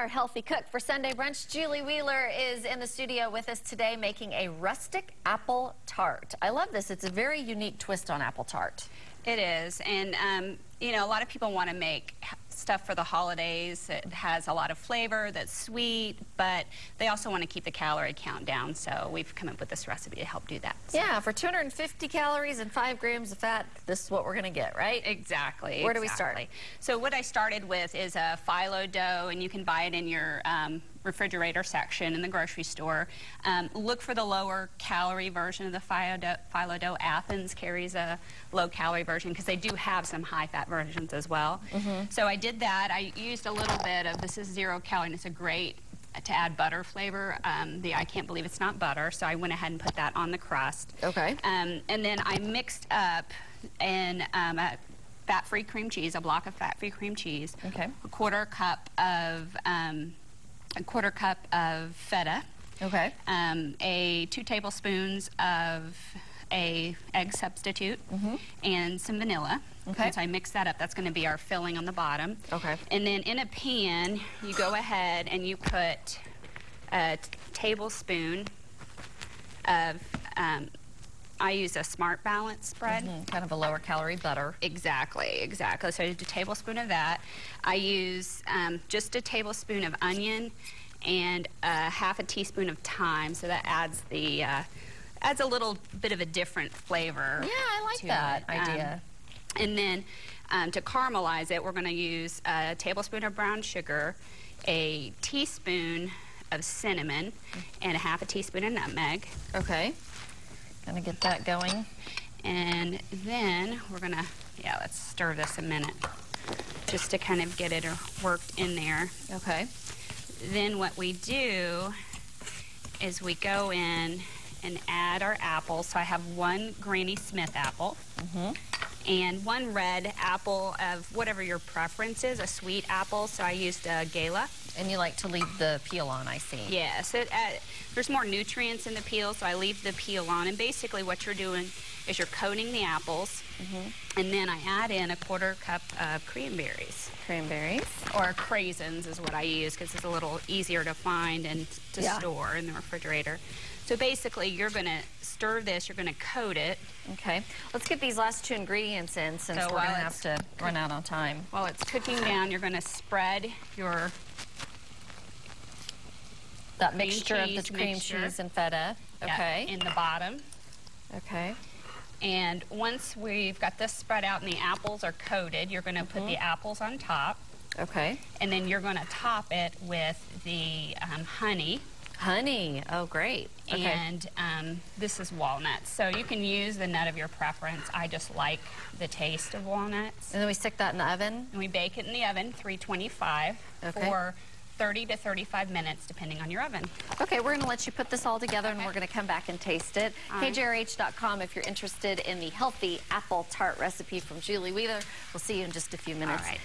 our healthy cook for Sunday brunch. Julie Wheeler is in the studio with us today making a rustic apple tart. I love this. It's a very unique twist on apple tart. It is, and you know, a lot of people want to make stuff for the holidays. It has a lot of flavor, that's sweet, but they also want to keep the calorie count down, so we've come up with this recipe to help do that. So. Yeah, for 250 calories and 5 grams of fat, this is what we're going to get, right? Exactly. Where do we start? So what I started with is a phyllo dough, and you can buy it in your refrigerator section in the grocery store. Look for the lower calorie version of the phyllo dough. Athens carries a low calorie version because they do have some high fat versions as well. So I did that. I used a little bit of, this is 0 calorie, and it's a great to add butter flavor. I can't believe it's not butter, so I went ahead and put that on the crust. Okay. And then I mixed up a fat-free cream cheese, a block of fat-free cream cheese. Okay. A quarter cup of feta. Okay. 2 tablespoons of a egg substitute, and some vanilla. Okay. So I mix that up. That's going to be our filling on the bottom. Okay. And then in a pan, you go ahead and you put a tablespoon of, I use a Smart Balance spread. Kind of a lower calorie butter. Exactly, exactly. So I use a tablespoon of that. I use just a tablespoon of onion and half a teaspoon of thyme, so that adds the adds a little bit of a different flavor. Yeah, I like that idea. And then to caramelize it, we're going to use a tablespoon of brown sugar, a teaspoon of cinnamon, and a half a teaspoon of nutmeg. Okay. Gonna get that going. And then we're going to, let's stir this a minute just to kind of get it worked in there. Okay. Then what we do is we go in and add our apples. So I have 1 Granny Smith apple and 1 red apple of whatever your preference is, a sweet apple. So I used a Gala. And you like to leave the peel on, I see. Yes, there's more nutrients in the peel, so I leave the peel on. And basically what you're doing is you're coating the apples, and then I add in a quarter cup of cranberries. Cranberries. Or craisins is what I use because it's a little easier to find and to store in the refrigerator. So basically you're going to stir this, you're going to coat it. Okay. Let's get these last 2 ingredients in since we're going to have to run out on time. While it's cooking down, you're going to spread your that mixture of the cream cheese and feta. Okay. In the bottom. Okay. And once we've got this spread out and the apples are coated, you're going to put the apples on top. Okay. And then you're going to top it with the honey. Honey. Oh, great. Okay. And this is walnuts. So you can use the nut of your preference. I just like the taste of walnuts. And then we stick that in the oven? And we bake it in the oven, 325, for 30 to 35 minutes, depending on your oven. Okay, we're going to let you put this all together, and we're going to come back and taste it. KJRH.com if you're interested in the healthy apple tart recipe from Julie Wheeler. We'll see you in just a few minutes. All right.